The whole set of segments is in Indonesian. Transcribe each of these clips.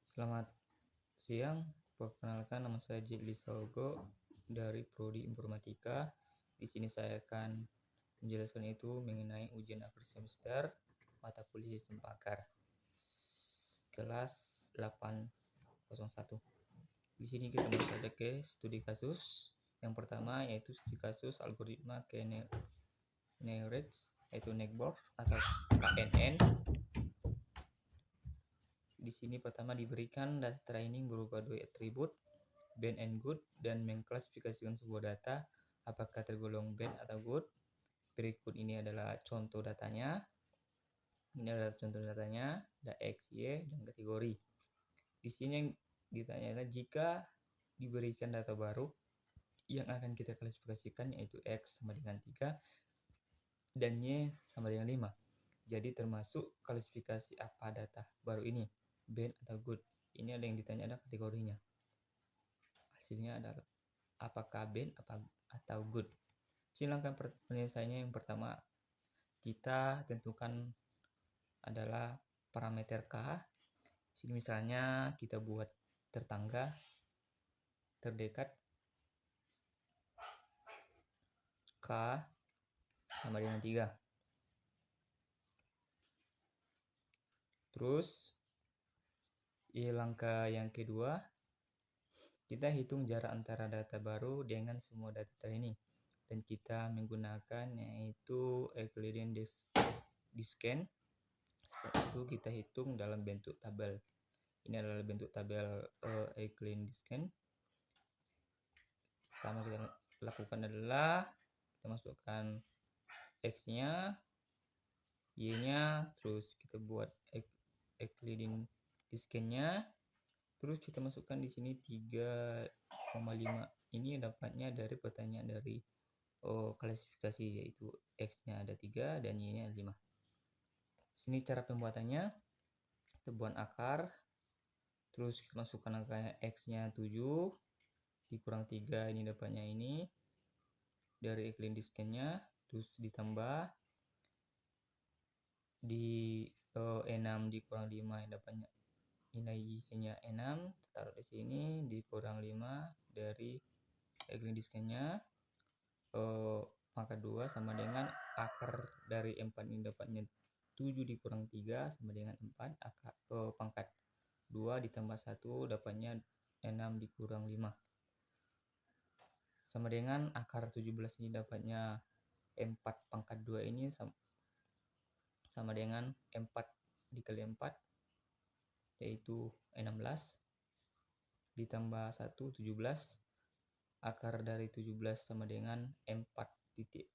Selamat siang, perkenalkan nama saya Jidli Saogo dari Prodi Informatika. Di sini saya akan menjelaskan itu mengenai ujian akhir semester mata kuliah sistem pakar kelas 801. Di sini kita masuk saja ke studi kasus. Yang pertama yaitu studi kasus algoritma Knowledge yaitu Network atau KNN. Di sini pertama diberikan data training berupa dua atribut, bad and good, dan mengklasifikasikan sebuah data apakah tergolong bad atau good. Berikut ini adalah contoh datanya. Ini adalah contoh datanya, ada X, Y, dan kategori. Di sini yang ditanya adalah jika diberikan data baru yang akan kita klasifikasikan yaitu X sama dengan 3 dan Y sama dengan 5. Jadi termasuk klasifikasi apa data baru ini, bad atau good. Ini ada yang ditanya ada kategorinya. Hasilnya adalah apakah bad atau good. Silakan penyelesaiannya. Yang pertama kita tentukan adalah parameter K. Sini misalnya kita buat tetangga terdekat K sama dengan 3. Terus langkah yang kedua, kita hitung jarak antara data baru dengan semua data training. Dan kita menggunakan yaitu Euclidean descent. Setelah itu kita hitung dalam bentuk tabel. Ini adalah bentuk tabel Euclidean descent. Pertama kita lakukan adalah kita masukkan X-nya, Y-nya, terus kita buat Euclidean descent-nya. Terus kita masukkan di sini 3,5. Ini dapatnya dari pertanyaan dari klasifikasi, yaitu X-nya ada 3 dan Y-nya ada 5. Sini cara pembuatannya. Kita buat akar. Terus kita masukkan angkanya X-nya 7 dikurang 3, ini dapatnya ini dari Euclidean descent-nya. Terus ditambah di 6 dikurang 5 yang dapatnya nilainya 6, taruh di sini dikurang 5 dari Euclidean descent-nya. Pangkat 2 sama dengan akar dari 4 ini dapatnya 7 dikurang 3 sama dengan 4. Akar pangkat 2 ditambah 1 dapatnya 6 dikurang 5 sama dengan akar 17 ini dapatnya 4 pangkat 2 ini sama dengan 4 dikali 4 yaitu 16 ditambah 1 17. Akar dari 17 sama dengan 4,12.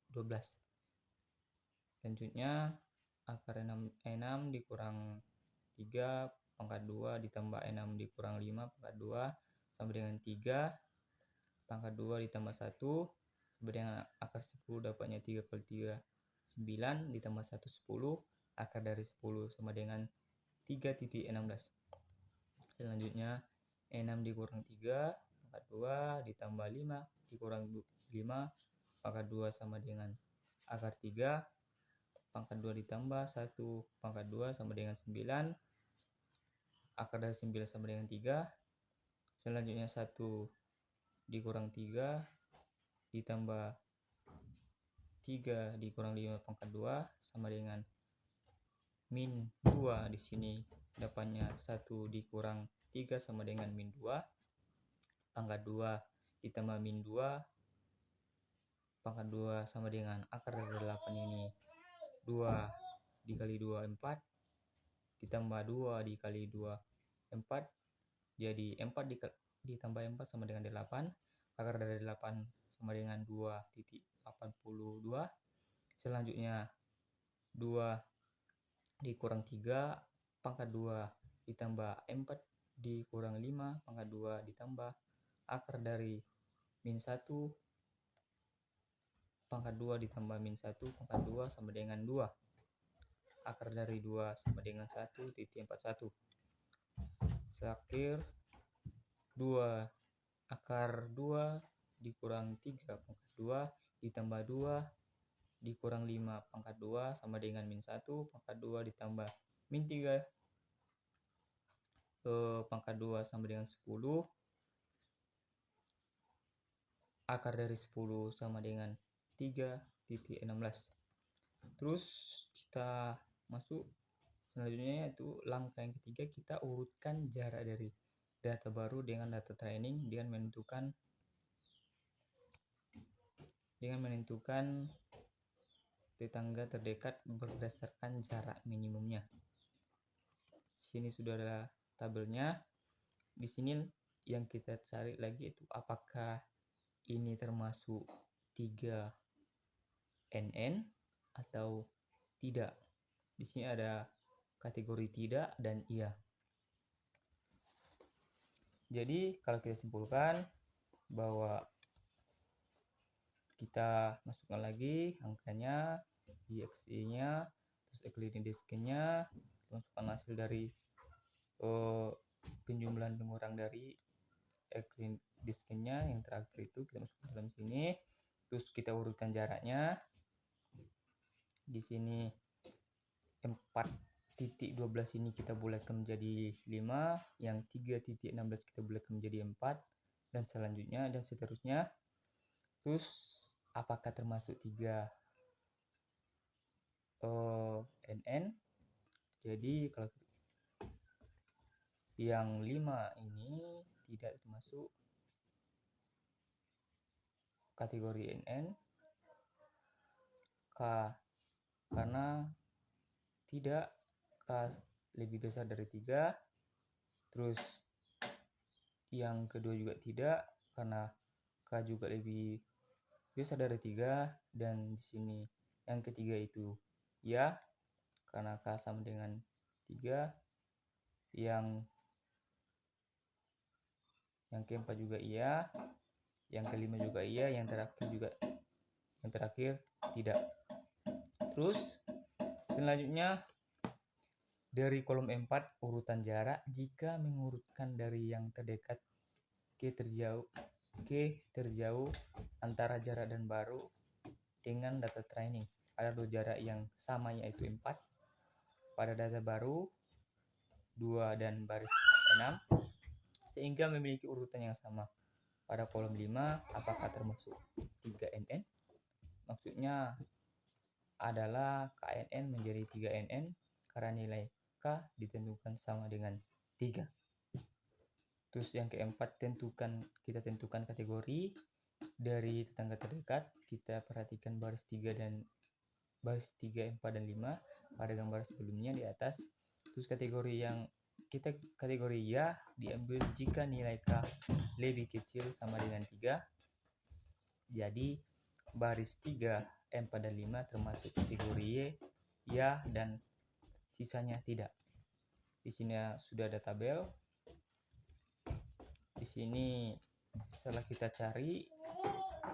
Selanjutnya akar 6 dikurang 3 pangkat 2 ditambah 6 dikurang 5 pangkat 2 sama dengan 3. Pangkat 2 ditambah 1 sama dengan akar 10 dapatnya 3 kali 3 9 ditambah 1 10. Akar dari 10 sama dengan 3,16. Selanjutnya 6 dikurang 3 pangkat 2 ditambah 5 dikurang 5 pangkat 2 sama dengan akar 3. Pangkat 2 ditambah 1 pangkat 2 sama dengan 9. Akar dari 9 sama dengan 3. Selanjutnya 1 dikurang 3 ditambah 3 dikurang 5 pangkat 2 sama dengan min 2. Di sini dapatnya 1 dikurang 3 sama dengan min 2. Pangkat 2 ditambah min 2 pangkat 2 sama dengan akar dari 8 ini 2 dikali 2 4 ditambah 2 dikali 2 4. Jadi 4 ditambah 4 sama dengan 8. Akar dari 8 sama dengan 2,82. Selanjutnya 2 dikurang 3 pangkat 2 ditambah 4 dikurang 5 pangkat 2 ditambah akar dari min 1 pangkat 2 ditambah min 1 pangkat 2 sama dengan 2. Akar dari 2 sama dengan 1,41. Terakhir 2 akar 2 dikurang 3 pangkat 2 ditambah 2 dikurang 5 pangkat 2 sama dengan min 1 pangkat 2 ditambah min 3 pangkat 2 sama dengan 10, akar dari 10 sama dengan 3,16. Terus kita masuk selanjutnya, yaitu langkah yang ketiga, kita urutkan jarak dari data baru dengan data training dengan menentukan tetangga terdekat berdasarkan jarak minimumnya. Sini sudah ada tabelnya. Di sini yang kita cari lagi itu apakah ini termasuk 3 NN atau tidak. Di sini ada kategori tidak dan iya. Jadi kalau kita simpulkan bahwa kita masukkan lagi angkanya, EXE-nya, terus Euclidean distance-nya, masukkan hasil dari penjumlahan pengurang dari Euclidean distance-nya yang terakhir itu kita masukkan dalam sini. Terus kita urutkan jaraknya. Di sini 4,12 ini kita bulatkan menjadi 5, yang 3,16 kita bulatkan menjadi 4, dan selanjutnya dan seterusnya. Terus apakah termasuk 3 NN? Jadi kalau yang 5 ini tidak termasuk kategori NN karena tidak K lebih besar dari 3. Terus yang kedua juga tidak karena K juga lebih besar dari 3, dan di sini yang ketiga itu ya karena K sama dengan 3. Yang keempat juga iya, yang kelima juga iya, yang terakhir tidak. Terus selanjutnya dari kolom 4 urutan jarak, jika mengurutkan dari yang terdekat ke terjauh antara jarak dan baru dengan data training. Ada 2 jarak yang sama, yaitu 4 pada data baru 2 dan baris 6, sehingga memiliki urutan yang sama. Pada kolom 5 apakah termasuk 3 NN? Maksudnya adalah KNN menjadi 3 NN karena nilai K ditentukan sama dengan 3. Terus yang keempat, kita tentukan kategori dari tetangga terdekat. Kita perhatikan baris 3, 4 dan 5 pada gambar sebelumnya di atas. Terus kategori ya diambil jika nilai K lebih kecil sama dengan 3. Jadi baris 3, 4 dan 5 termasuk kategori ya dan sisanya tidak. Di sini sudah ada tabel. Di sini setelah kita cari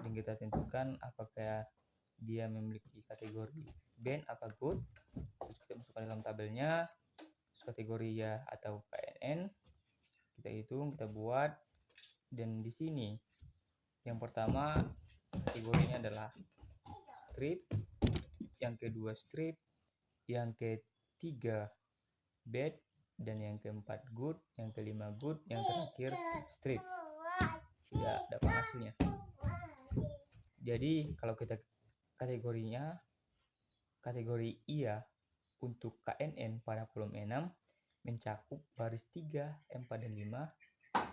dan kita tentukan apakah dia memiliki kategori band atau good, terus kita masukkan dalam tabelnya. Terus kategori ya atau KNN kita hitung, kita buat. Dan di sini yang pertama kategorinya adalah strip, yang kedua strip, yang ketiga bad, dan yang keempat good, yang kelima good, yang terakhir strip. Tidak dapat hasilnya. Jadi kalau kita kategori iya untuk KNN pada kolom 6 mencakup baris 3, 4 dan 5.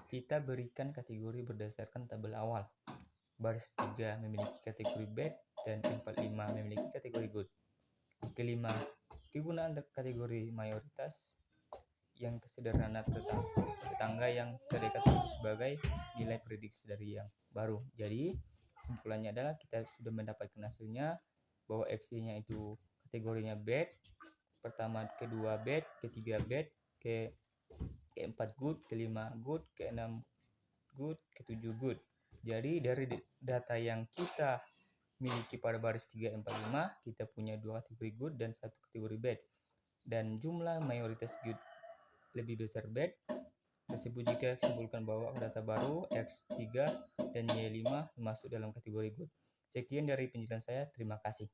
Kita berikan kategori berdasarkan tabel awal. Baris 3 memiliki kategori bad dan 4, 5 memiliki kategori good. Kelima, kegunaan kategori mayoritas yang sederhana tetangga yang terdekat sebagai nilai prediksi dari yang baru. Jadi kesimpulannya adalah kita sudah mendapatkan hasilnya bahwa XY-nya itu kategorinya bad, pertama, kedua bad, ketiga bad, keempat good, kelima good, keenam good, ketujuh good. Jadi dari data yang kita miliki pada baris 3, 4, 5, kita punya 2 kategori good dan 1 kategori bad. Dan jumlah mayoritas good lebih besar bad tersebut jika simpulkan bahwa data baru X3 dan Y5 masuk dalam kategori good. Sekian dari penjelasan saya, terima kasih.